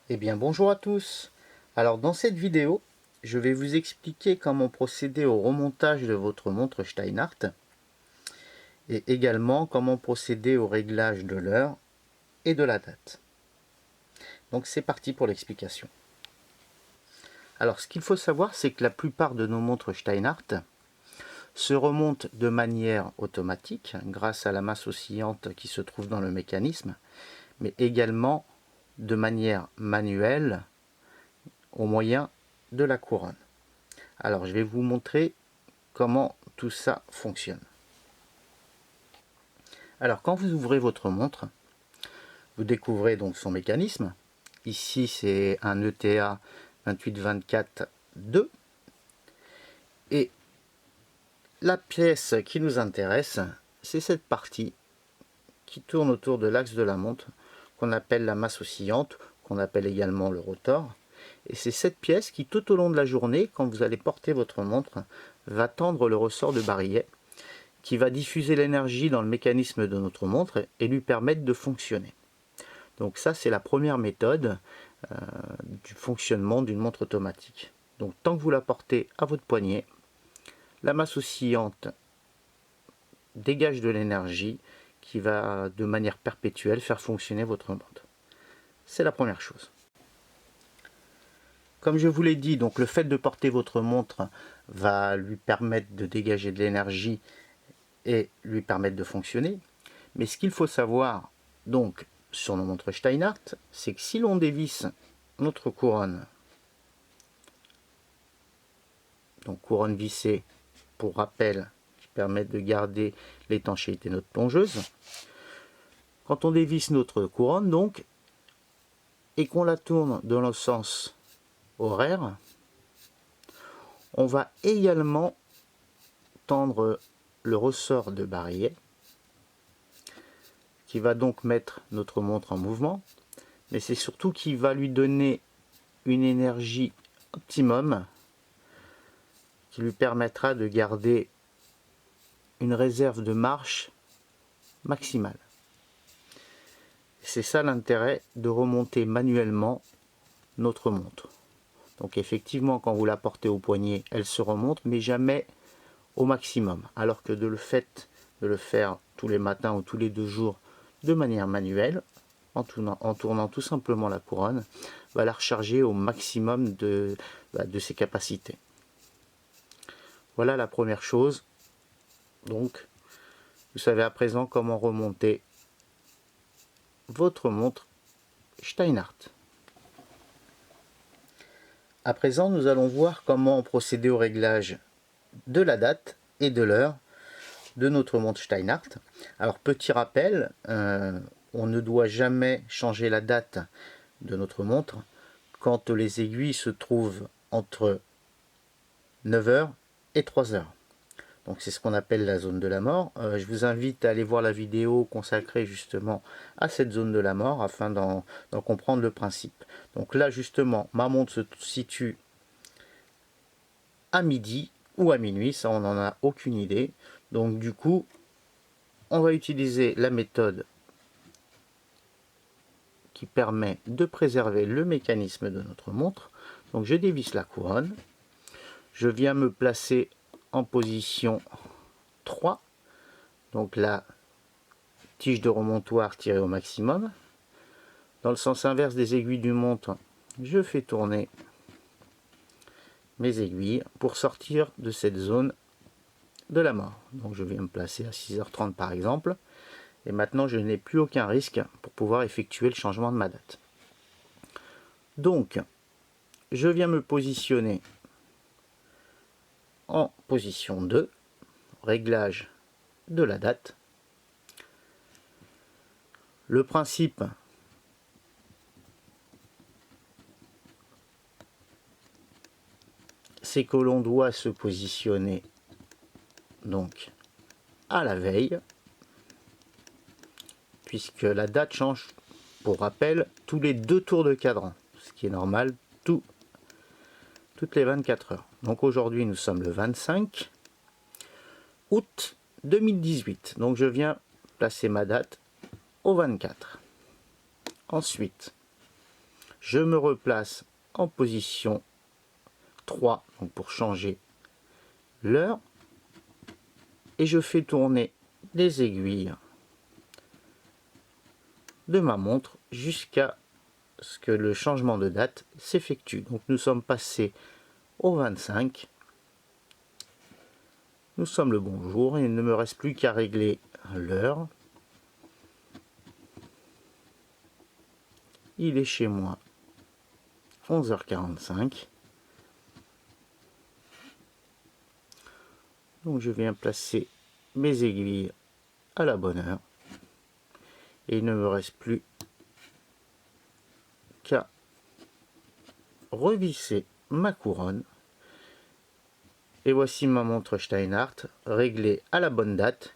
Eh bien bonjour à tous. Alors dans cette vidéo, je vais vous expliquer comment procéder au remontage de votre montre Steinhart et également comment procéder au réglage de l'heure et de la date. Donc c'est parti pour l'explication. Alors ce qu'il faut savoir, c'est que la plupart de nos montres Steinhart se remontent de manière automatique grâce à la masse oscillante qui se trouve dans le mécanisme, mais également de manière manuelle au moyen de la couronne. Alors je vais vous montrer comment tout ça fonctionne. Alors quand vous ouvrez votre montre, vous découvrez donc son mécanisme. Ici c'est un ETA 2824-2 et la pièce qui nous intéresse, c'est cette partie qui tourne autour de l'axe de la montre qu'on appelle la masse oscillante, qu'on appelle également le rotor. Et c'est cette pièce qui tout au long de la journée, quand vous allez porter votre montre, va tendre le ressort de barillet qui va diffuser l'énergie dans le mécanisme de notre montre et lui permettre de fonctionner. Donc ça c'est la première méthode du fonctionnement d'une montre automatique. Donc tant que vous la portez à votre poignet, la masse oscillante dégage de l'énergie qui va de manière perpétuelle faire fonctionner votre montre. C'est la première chose. Comme je vous l'ai dit, donc le fait de porter votre montre va lui permettre de dégager de l'énergie et lui permettre de fonctionner. Mais ce qu'il faut savoir donc sur nos montres Steinhart, c'est que si l'on dévisse notre couronne, donc couronne vissée pour rappel qui permet de garder l'étanchéité de notre plongeuse, quand on dévisse notre couronne donc et qu'on la tourne dans le sens horaire, on va également tendre le ressort de barillet qui va donc mettre notre montre en mouvement, mais c'est surtout qui va lui donner une énergie optimum qui lui permettra de garder une réserve de marche maximale. C'est ça l'intérêt de remonter manuellement notre montre. Donc effectivement, quand vous la portez au poignet, elle se remonte, mais jamais au maximum. Alors que de le faire tous les matins ou tous les 2 jours de manière manuelle, en tournant tout simplement la couronne, va la recharger au maximum de ses capacités. Voilà la première chose. Donc, vous savez à présent comment remonter votre montre Steinhart. À présent, nous allons voir comment procéder au réglage de la date et de l'heure de notre montre Steinhart. Alors petit rappel, on ne doit jamais changer la date de notre montre quand les aiguilles se trouvent entre 9h et 3h. Donc c'est ce qu'on appelle la zone de la mort. Je vous invite à aller voir la vidéo consacrée justement à cette zone de la mort afin d'en comprendre le principe. Donc là justement, ma montre se situe à midi ou à minuit, ça on n'en a aucune idée. Donc du coup, on va utiliser la méthode qui permet de préserver le mécanisme de notre montre. Donc je dévisse la couronne, je viens me placer en position 3, donc la tige de remontoir tirée au maximum. Dans le sens inverse des aiguilles du montre, je fais tourner mes aiguilles pour sortir de cette zone de la mort. Donc je viens me placer à 6h30 par exemple, et maintenant je n'ai plus aucun risque pour pouvoir effectuer le changement de ma date. Donc je viens me positionner en position 2, réglage de la date. Le principe, c'est que l'on doit se positionner donc à la veille, puisque la date change, pour rappel, tous les 2 tours de cadran. ce qui est normal, toutes les 24 heures. Donc aujourd'hui nous sommes le 25 août 2018. Donc je viens placer ma date au 24. Ensuite, je me replace en position 3 donc pour changer l'heure et je fais tourner les aiguilles de ma montre jusqu'à ce que le changement de date s'effectue. Donc nous sommes passés au 25. Nous sommes le bon jour et il ne me reste plus qu'à régler l'heure. Il est chez moi 11h45. Donc je viens placer mes aiguilles à la bonne heure. Et il ne me reste plus qu'à revisser ma couronne. Et voici ma montre Steinhart réglée à la bonne date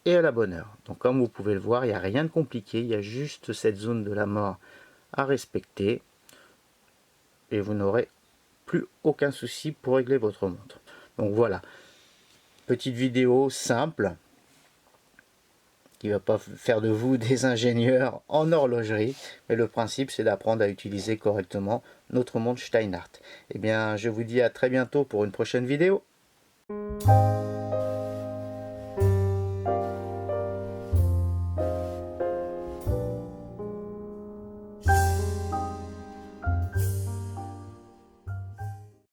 et à la bonne heure. Donc comme vous pouvez le voir, il n'y a rien de compliqué, il y a juste cette zone de la mort à respecter. Et vous n'aurez plus aucun souci pour régler votre montre. Donc voilà, petite vidéo simple qui ne va pas faire de vous des ingénieurs en horlogerie, mais le principe c'est d'apprendre à utiliser correctement notre montre Steinhart. Eh bien, je vous dis à très bientôt pour une prochaine vidéo.